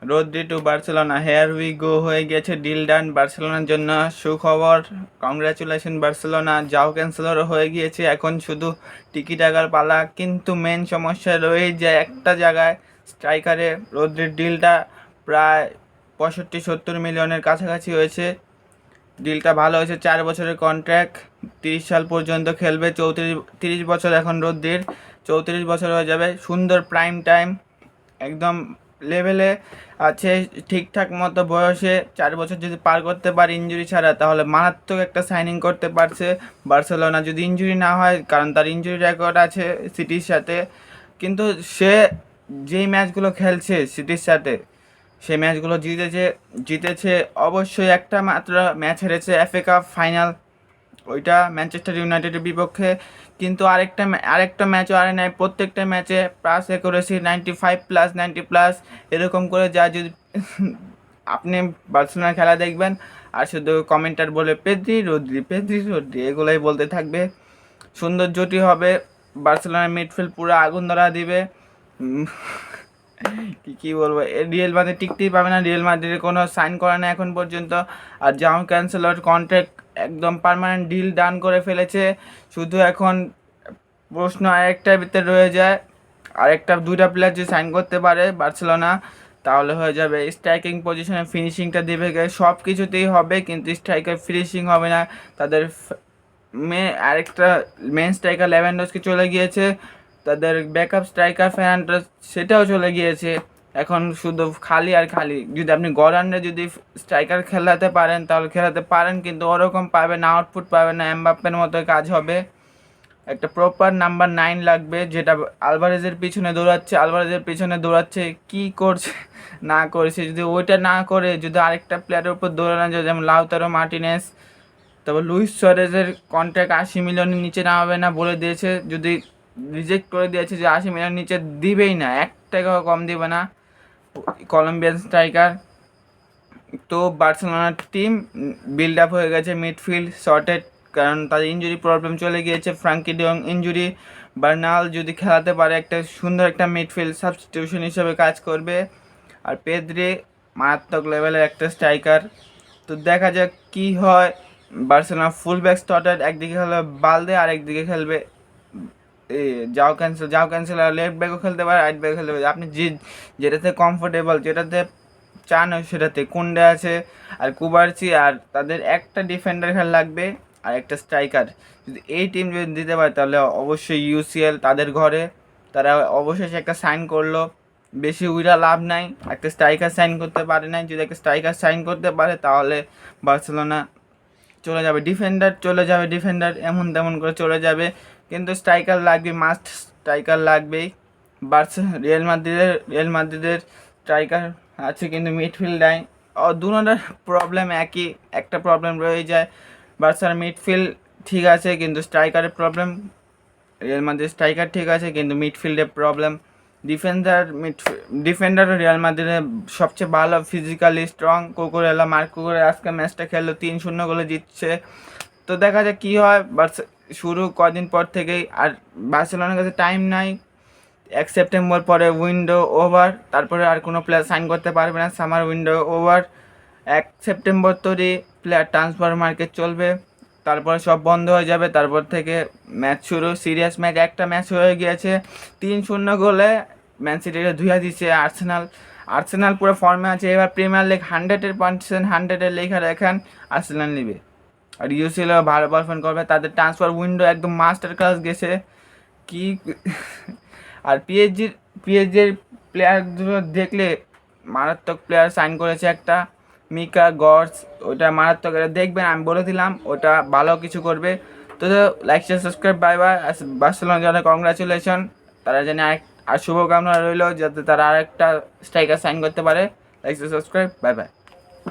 Rodri to Barcelona, here we go, হয়ে গেছে deal done বার্সেলোনার জন্য। সুখবর, কংগ্রাচুলেশন বার্সেলোনা। যাও ক্যান্সেলরও হয়ে গিয়েছে, এখন শুধু টিকি টাকার পালা। কিন্তু মেন সমস্যা রয়ে যায় একটা জায়গায়, স্ট্রাইকারে। রোদ্রির ডিলটা প্রায় 65-70 মিলিয়নের কাছাকাছি হয়েছে। ডিলটা ভালো হয়েছে, 4 বছরের কন্ট্রাক্ট, 30 সাল পর্যন্ত খেলবে। 30 বছর এখন রোদ্রির, 34 বছর হয়ে যাবে। সুন্দর প্রাইম টাইম, একদম লেভেলে আছে, ঠিকঠাক মতো বয়সে। 4 বছর যদি পার করতে পারে ইঞ্জুরি ছাড়া, তাহলে মারাত্মক একটা সাইনিং করতে পারছে বার্সেলোনা, যদি ইঞ্জুরি না হয়, কারণ তার ইঞ্জুরি রেকর্ড আছে সিটির সাথে। কিন্তু সে যেই ম্যাচগুলো খেলছে সিটির সাথে, সেই ম্যাচগুলো জিতেছে জিতেছে অবশ্যই। একটা মাত্র ম্যাচ হেরেছে, এফএ কাপ ফাইনাল, ওইটা ম্যানচেস্টার ইউনাইটেডের বিপক্ষে। কিন্তু আরেকটা ম্যাচও আরে নাই, প্রত্যেকটা ম্যাচে প্লাস করেছি 95+, 90+, এরকম করে যা। যদি আপনি বার্সেলোনার খেলা দেখবেন আর শুধু কমেন্টার বলে পেদ্রি রোদ্রি পেদ্রি রোদ্রি, এগুলোই বলতে থাকবে। সুন্দর জুটি হবে, বার্সেলোনার মিডফিল্ড পুরো আগুন ধরা দিবে। কি বলবো, রিয়েল মাদ্রিদ টিকতেই পাবে না। রিয়েল মাদ্রিদের কোনো সাইন করে না এখন পর্যন্ত। আর জাও ক্যান্সেলর কন্ট্রাক্ট একদম পার্মানেন্ট ডিল ডান করে ফেলেছে। শুধু এখন প্রশ্ন আরেকটার ভিতরে রয়ে যায়, দুইটা প্লেয়ার যদি সাইন করতে পারে বার্সেলোনা, তাহলে হয়ে যাবে। স্ট্রাইকিং পজিশনে ফিনিশিংটা দেবে, সব কিছুতেই হবে, কিন্তু স্ট্রাইকার ফিনিশিং হবে না তাদের। আরেকটা মেন স্ট্রাইকার লেভানডস্কি চলে গিয়েছে, তাদের ব্যাকআপ স্ট্রাইকার ফেরান্টোস সেটাও চলে গিয়েছে। এখন শুধু খালি আর খালি। যদি আপনি গরান্ডে যদি স্ট্রাইকার খেলাতে পারেন তাহলে খেলাতে পারেন, কিন্তু ওরকম পাবে না, আউটপুট পাবে না, এমবাপ্পের মতো কাজ হবে। একটা প্রপার নাম্বার 9 লাগবে, যেটা আলভারেজের পিছনে দৌড়াচ্ছে, কি করছে না করেছে, যদি ওইটা না করে যদি আরেকটা প্লেয়ারের উপর দৌড়ানো যায়, যেমন লাউতারো মার্টিনেস। তবে লুইস সুয়ারেজের কন্ট্রাক্ট 80 মিলিয়নের নিচে নামাবে না বলে দিয়েছে, যদি রিজেক্ট করে দিয়েছে যে 80 মিলিয়ন নিচে দিবেই না, 1 টাকাও কম দিবে না কলম্বিয়ান স্ট্রাইকার। তো বার্সেলোনার টিম বিল্ড আপ হয়ে গেছে, মিডফিল্ড শর্টেড, কারণ তাদের ইঞ্জুরি প্রবলেম চলে গিয়েছে। ফ্রাঙ্কি ডিয়ং ইঞ্জুরি, বার্নাল যদি খেলাতে পারে, একটা সুন্দর একটা মিডফিল্ড সাবস্টিটিউশন হিসেবে কাজ করবে। আর পেদ্রি মারাত্মক লেভেলের একটা স্ট্রাইকার। তো দেখা যাক কি হয়। বার্সেলোনা ফুল ব্যাক স্টার্টার, একদিকে খেলবে বালদে আর একদিকে খেলবে যাও ক্যান্সেল আর লেফট ব্যাকও খেলতে পারে, রাইট ব্যাকও খেলতে পারে। আপনি যেটাতে কমফোর্টেবল, যেটাতে চান সেটাতে। কুন্ডে আছে আর কুবারচি, আর তাদের একটা ডিফেন্ডার খেলা লাগবে আর একটা স্ট্রাইকার। যদি এই টিম যদি দিতে পারে, তাহলে অবশ্যই ইউসিএল তাদের ঘরে। তারা অবশেষে একটা সাইন করলো, বেশি উইরা লাভ নাই, একটা স্ট্রাইকার সাইন করতে পারে নাই। যদি একটা স্ট্রাইকার সাইন করতে পারে, তাহলে বার্সেলোনা চলে যাবে, ডিফেন্ডার এমন তেমন করে চলে যাবে। কিন্তু স্ট্রাইকার লাগবে, মাস্ট স্ট্রাইকার লাগবেই। রিয়েল মাদ্রিদের স্ট্রাইকার আছে, কিন্তু মিডফিল্ড নাই। দুটার প্রবলেম একই, একটা প্রবলেম রয়ে যায়। বার্সার মিডফিল্ড ঠিক আছে, কিন্তু স্ট্রাইকারের প্রবলেম। রিয়েল মাদ্রিদ স্ট্রাইকার ঠিক আছে, কিন্তু মিডফিল্ডের প্রবলেম। ডিফেন্ডার রিয়াল মাদ্রিদের সবচেয়ে ভালো, ফিজিক্যালি স্ট্রং। মার্ক কুকুরেলা আজকে ম্যাচটা খেললো, 3-0 গোলে জিতছে। তো দেখা যাক কী হয়। শুরু কদিন পর থেকেই, আর বার্সেলোনার কাছে টাইম নাই। 1 সেপ্টেম্বর পরে উইন্ডো ওভার, তারপরে আর কোনো প্লেয়ার সাইন করতে পারবে না, সামার উইন্ডো ওভার। 1 সেপ্টেম্বর তৈরি প্লেয়ার ট্রান্সফার মার্কেট চলবে, তারপরে সব বন্ধ হয়ে যাবে। তারপর থেকে ম্যাচ শুরু, সিরিয়াস ম্যাচ। একটা ম্যাচ হয়ে গিয়েছে, 3-0 গোলে ম্যান সিটিকে ধুইয়া দিচ্ছে আর্সেনাল পুরো ফর্মে আছে। এবার প্রিমিয়ার লিগ 100% 100-এর লেখা রেখান আর্সেনাল নিবে। আর ইউসিএলও ভালো পারফর্ম করবে, তাদের ট্রান্সফার উইন্ডো একদম মাস্টার ক্লাস গেছে। কি আর পিএসজির প্লেয়ারগুলো দেখলে, মারাত্মক প্লেয়ার সাইন করেছে একটা, মিকা গডস, ওটা মারাত্মক। এটা দেখবেন, আমি বলে দিলাম, ওটা ভালো কিছু করবে। তো like share subscribe, bye bye. বার্সেলোনার জন্য কংগ্রাচুলেশন, তারা জানে আর শুভকামনা রইল যাতে তারা আরেকটা স্ট্রাইকার সাইন করতে পারে। Like share subscribe, bye bye.